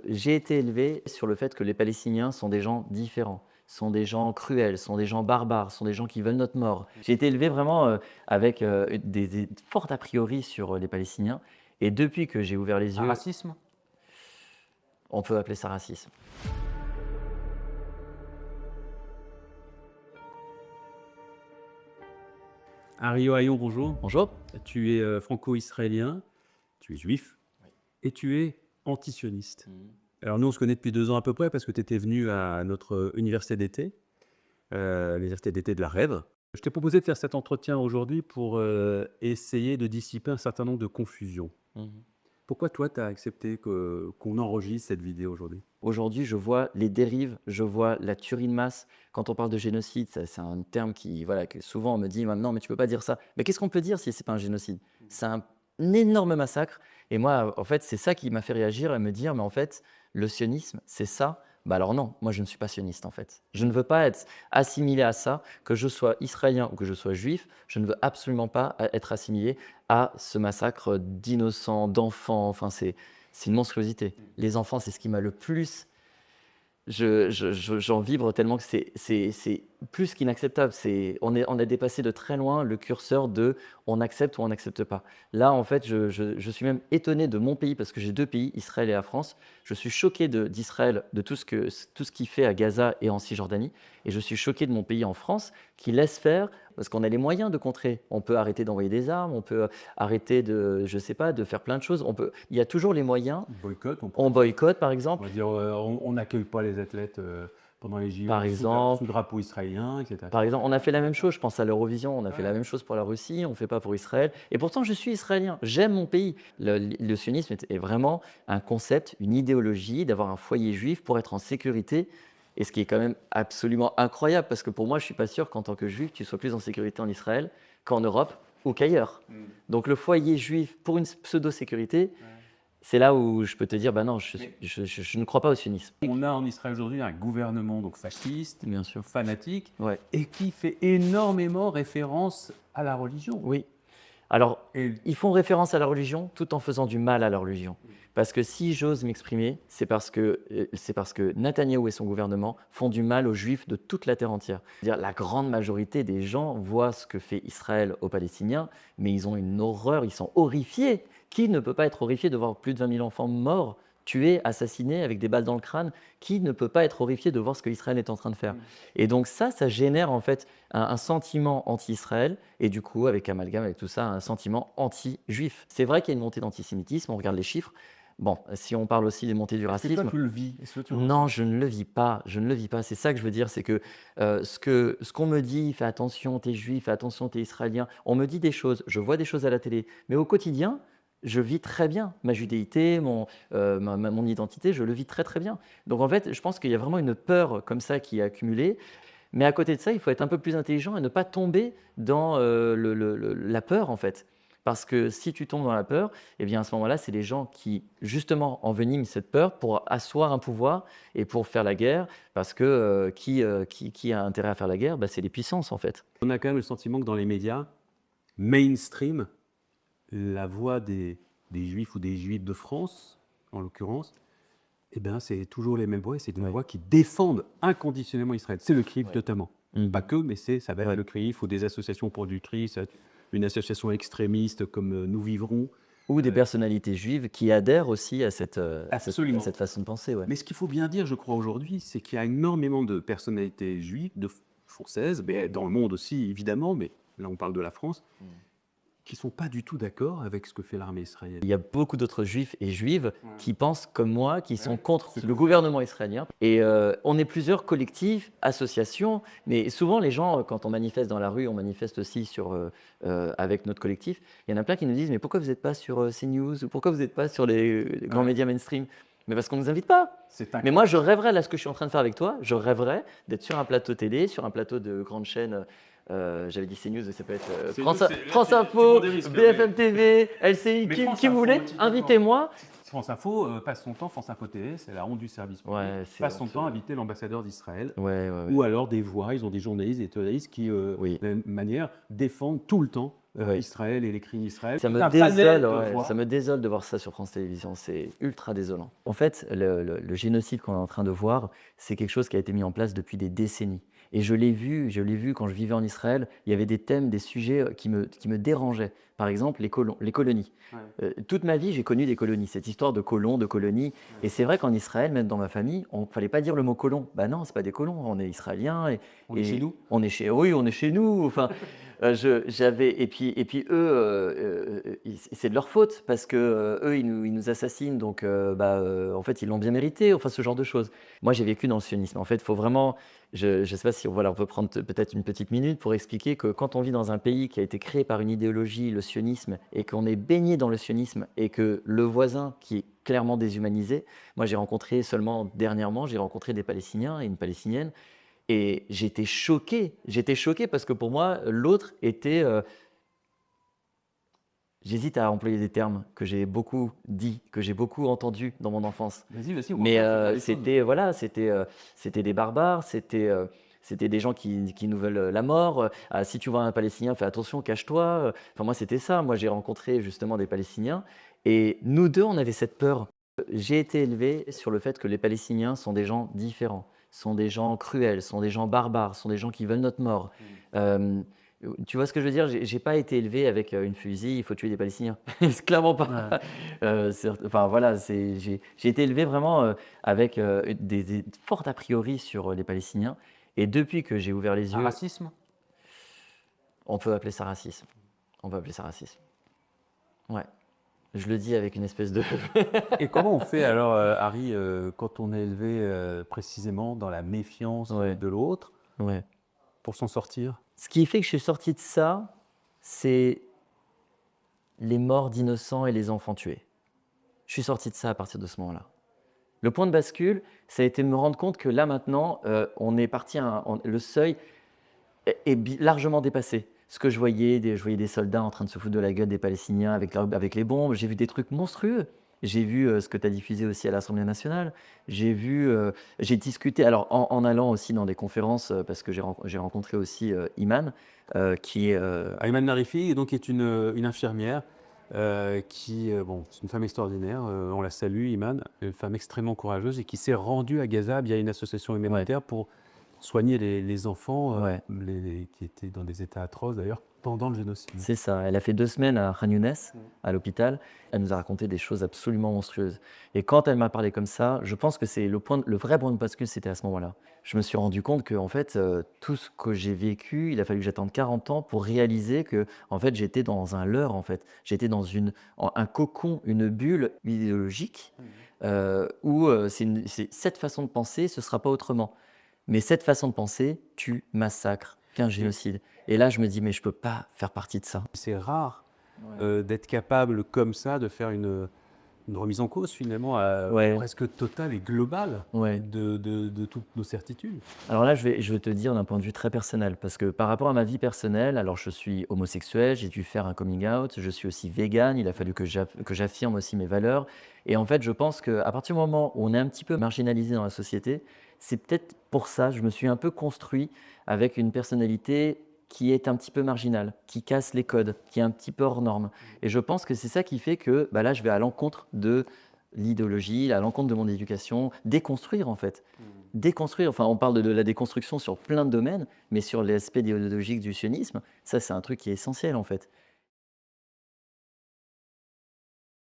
J'ai été élevé sur le fait que les Palestiniens sont des gens différents, sont des gens cruels, sont des gens barbares, sont des gens qui veulent notre mort. J'ai été élevé vraiment, avec, des forts a priori sur, les Palestiniens et depuis que j'ai ouvert les Un yeux, racisme? on peut appeler ça racisme. Ario Hayon, bonjour. Bonjour. Tu es franco-israélien, tu es juif et tu es antisioniste. Mmh. Alors nous, on se connaît depuis 2 ans à peu près parce que tu étais venu à notre université d'été, l'université d'été de la Rève. Je t'ai proposé de faire cet entretien aujourd'hui pour essayer de dissiper un certain nombre de confusions. Mmh. Pourquoi toi, tu as accepté qu'on enregistre cette vidéo aujourd'hui? Aujourd'hui, je vois les dérives, je vois la tuerie de masse. Quand on parle de génocide, ça c'est un terme qui voilà, que souvent on me dit: «Maintenant, mais tu peux pas dire ça». Mais qu'est-ce qu'on peut dire si c'est pas un génocide? C'est un énorme massacre et moi, en fait, c'est ça qui m'a fait réagir et me dire: «Mais en fait, le sionisme, c'est ça?» Bah, alors non, moi je ne suis pas sioniste, en fait. Je ne veux pas être assimilé à ça, que je sois israélien ou que je sois juif, je ne veux absolument pas être assimilé à ce massacre d'innocents, d'enfants, enfin c'est une monstruosité. Les enfants, c'est ce qui m'a le plus j'en vibre tellement que c'est plus qu'inacceptable. On a dépassé de très loin le curseur de on accepte ou on n'accepte pas. Là, en fait, je suis même étonné de mon pays parce que j'ai 2 pays, Israël et la France. Je suis choqué d'Israël, de tout ce qu'il fait à Gaza et en Cisjordanie et je suis choqué de mon pays en France qui laisse faire parce qu'on a les moyens de contrer. On peut arrêter d'envoyer des armes, on peut arrêter de je sais pas, de faire plein de choses. Il y a toujours les moyens. Boycott, on On pourrait dire. boycotte, par On exemple. va dire, on n'accueille pas les athlètes pendant les Par JO sous exemple, drapeau israélien, etc. Par exemple, on a fait la même chose, je pense à l'Eurovision, on a fait Ouais. la même chose pour la Russie, on ne fait pas pour Israël. Et pourtant, je suis israélien, j'aime mon pays. Le sionisme est vraiment un concept, une idéologie d'avoir un foyer juif pour être en sécurité. Et ce qui est quand même absolument incroyable, parce que pour moi, je ne suis pas sûr qu'en tant que juif, tu sois plus en sécurité en Israël qu'en Europe ou qu'ailleurs. Mm. Donc le foyer juif pour une pseudo-sécurité, Ouais. c'est là où je peux te dire, bah non, Mais je ne crois pas au sionisme. on a en Israël aujourd'hui un gouvernement donc fasciste, Bien sûr. fanatique, Ouais. et qui fait énormément référence à la religion. Oui. Alors, Et ils font référence à la religion tout en faisant du mal à la religion. Parce que si j'ose m'exprimer, c'est parce que Netanyahou et son gouvernement font du mal aux Juifs de toute la terre entière. C'est-à-dire, la grande majorité des gens voient ce que fait Israël aux Palestiniens, mais ils ont une horreur, ils sont horrifiés. Qui ne peut pas être horrifié de voir plus de 20 000 enfants morts, tués, assassinés avec des balles dans le crâne? Qui ne peut pas être horrifié de voir ce que Israël est en train de faire? Et donc ça génère en fait un sentiment anti-Israël et du coup, avec amalgame, avec tout ça, un sentiment anti-juif. C'est vrai qu'il y a une montée d'antisémitisme, on regarde les chiffres. Bon, si on parle aussi des montées du est-ce que toi racisme, tu le vis? Est-ce que tu le non, ressens? je ne le vis pas, je ne le vis pas. C'est ça que je veux dire, c'est que ce qu'on me dit, fais attention, t'es juif, fais attention, t'es israélien, on me dit des choses, je vois des choses à la télé, mais au quotidien, je vis très bien ma judéité, mon identité, je le vis très très bien. Donc en fait, je pense qu'il y a vraiment une peur comme ça qui est accumulée. Mais à côté de ça, il faut être un peu plus intelligent et ne pas tomber dans la peur, en fait. Parce que si tu tombes dans la peur, eh bien à ce moment-là, c'est les gens qui, justement, enveniment cette peur pour asseoir un pouvoir et pour faire la guerre. Parce que qui a intérêt à faire la guerre? Bah, c'est les puissances, en fait. On a quand même le sentiment que dans les médias mainstream, la voix des juifs ou des juifs de France, en l'occurrence, eh ben, c'est toujours les mêmes voix et c'est des Ouais. voix qui défendent inconditionnellement Israël. C'est le CRIF Ouais. notamment. Mhm. Pas que, mais ça va être Ouais. le CRIF ou des associations productrices, une association extrémiste comme Nous Vivrons. Ou des Euh, personnalités juives qui adhèrent aussi à Absolument. cette façon de penser. Ouais. Mais ce qu'il faut bien dire, je crois, aujourd'hui, c'est qu'il y a énormément de personnalités juives, françaises, mais dans le monde aussi, évidemment, mais là, on parle de la France, qui ne sont pas du tout d'accord avec ce que fait l'armée israélienne. Il y a beaucoup d'autres juifs et juives Ouais. qui pensent comme moi, qui sont Ouais, contre c'est le cool. gouvernement israélien. Et on est plusieurs collectifs, associations, mais souvent les gens, quand on manifeste dans la rue, on manifeste aussi avec notre collectif. Il y en a plein qui nous disent, mais pourquoi vous n'êtes pas sur CNews ou pourquoi vous n'êtes pas sur les grands Ouais. médias mainstream? Mais parce qu'on ne nous invite pas. C'est Mais moi, je incroyable. rêverais, là, ce que je suis en train de faire avec toi, je rêverais d'être sur un plateau télé, sur un plateau de grande chaîne. J'avais dit CNews, mais ça peut être C'est nous, France, là, France tu prends Info, des risques, BFM TV, LCI, mais qui, France qui vous Info, voulez, typiquement. invitez-moi. France Info passe son temps, France Info TV, c'est la honte du service public, Ouais, c'est passe son honteux. temps à inviter l'ambassadeur d'Israël. Ouais, ouais, ouais. Ou alors des voix, ils ont des journalistes qui, Oui. de la même manière, défendent tout le temps Oui. Israël et les crimes d'Israël. Ça Tout me un panel désole, de ouais, voix. ça me désole de voir ça sur France Télévisions, c'est ultra désolant. En fait, le génocide qu'on est en train de voir, c'est quelque chose qui a été mis en place depuis des décennies et je l'ai vu quand je vivais en Israël, il y avait des thèmes, des sujets, qui me dérangeaient. Par exemple, les colonies. Ouais, Toute ma vie, j'ai connu des colonies, cette histoire de colons, de colonies ouais. et c'est vrai qu'en Israël, même dans ma famille, on fallait pas dire le mot colon. Bah non, c'est pas des colons, on est israéliens On est chez et nous. on est chez oui, on est chez nous, enfin j'avais et puis eux, c'est de leur faute parce que, eux, ils nous assassinent donc en fait, ils l'ont bien mérité, enfin, ce genre de choses. Moi, j'ai vécu dans le sionisme. En fait, il faut vraiment je sais pas si voilà, on peut prendre peut-être une petite minute pour expliquer que quand on vit dans un pays qui a été créé par une idéologie, le sionisme, et qu'on est baigné dans le sionisme et que le voisin qui est clairement déshumanisé, moi, j'ai rencontré seulement dernièrement, j'ai rencontré des Palestiniens et une Palestinienne et j'étais choqué parce que pour moi, l'autre était, j'hésite à employer des termes que j'ai beaucoup dit, que j'ai beaucoup entendus dans mon enfance. Vas-y, au Mais contraire, faut dire les choses. c'était voilà, c'était des barbares, c'était des gens qui nous veulent la mort. Ah, si tu vois un Palestinien, fais attention, cache-toi. Enfin, moi, c'était ça. Moi, j'ai rencontré justement des Palestiniens et nous deux, on avait cette peur. J'ai été élevé sur le fait que les Palestiniens sont des gens différents, sont des gens cruels, sont des gens barbares, sont des gens qui veulent notre mort. Mmh. Euh, Tu vois ce que je veux dire? J'ai pas été élevé avec une fusille, il faut tuer des Palestiniens. C'est clairement pas. Ouais. Enfin voilà, j'ai été élevé vraiment avec des forts a priori sur les Palestiniens. Et depuis que j'ai ouvert les Un yeux, racisme? on peut appeler ça racisme. On peut appeler ça racisme. Ouais. Je le dis avec une espèce de. Et comment on fait alors, Harry, quand on est élevé précisément dans la méfiance Ouais, de l'autre, ouais. pour s'en sortir? Ce qui fait que je suis sorti de ça, c'est les morts d'innocents et les enfants tués. Je suis sorti de ça à partir de ce moment-là. Le point de bascule, ça a été de me rendre compte que là maintenant, on est parti le seuil est largement dépassé. Ce que je voyais des soldats en train de se foutre de la gueule des Palestiniens avec les bombes. J'ai vu des trucs monstrueux. J'ai vu ce que tu as diffusé aussi à l'Assemblée nationale. J'ai discuté, alors en allant aussi dans des conférences, parce que j'ai rencontré aussi Iman, qui est. Ayman Narifi, donc, est une infirmière qui, bon, c'est une femme extraordinaire, on la salue, Iman, une femme extrêmement courageuse et qui s'est rendue à Gaza via une association Ouais, humanitaire pour soigner les enfants ouais. qui étaient dans des états atroces d'ailleurs pendant le génocide. C'est ça. Elle a fait 2 semaines à Khan Younes, Mm. à l'hôpital. Elle nous a raconté des choses absolument monstrueuses. Et quand elle m'a parlé comme ça, je pense que c'est le vrai point de bascule, c'était à ce moment-là. Je me suis rendu compte que, en fait, tout ce que j'ai vécu, il a fallu que j'attende 40 ans pour réaliser que, en fait, j'étais dans un leurre, en fait. J'étais dans un cocon, une bulle idéologique, où c'est cette façon de penser, ce sera pas autrement. Mais cette façon de penser tue, massacre, fait un Et génocide. Et là, je me dis, mais je peux pas faire partie de ça. c'est rare Ouais. d'être capable comme ça de faire une remise en cause finalement Ouais, presque totale et globale ouais. de toutes nos certitudes. Alors là, je vais te dire d'un point de vue très personnel, parce que par rapport à ma vie personnelle, alors je suis homosexuel, j'ai dû faire un coming out, je suis aussi vegan, il a fallu que que j'affirme aussi mes valeurs. Et en fait, je pense qu'à partir du moment où on est un petit peu marginalisé dans la société, c'est peut-être pour ça, je me suis un peu construit avec une personnalité qui est un petit peu marginale, qui casse les codes, qui est un petit peu hors norme. Et je pense que c'est ça qui fait que bah là, je vais à l'encontre de l'idéologie, à l'encontre de mon éducation, déconstruire en fait. Déconstruire, enfin on parle de la déconstruction sur plein de domaines, mais sur l'aspect idéologique du sionisme, ça c'est un truc qui est essentiel en fait.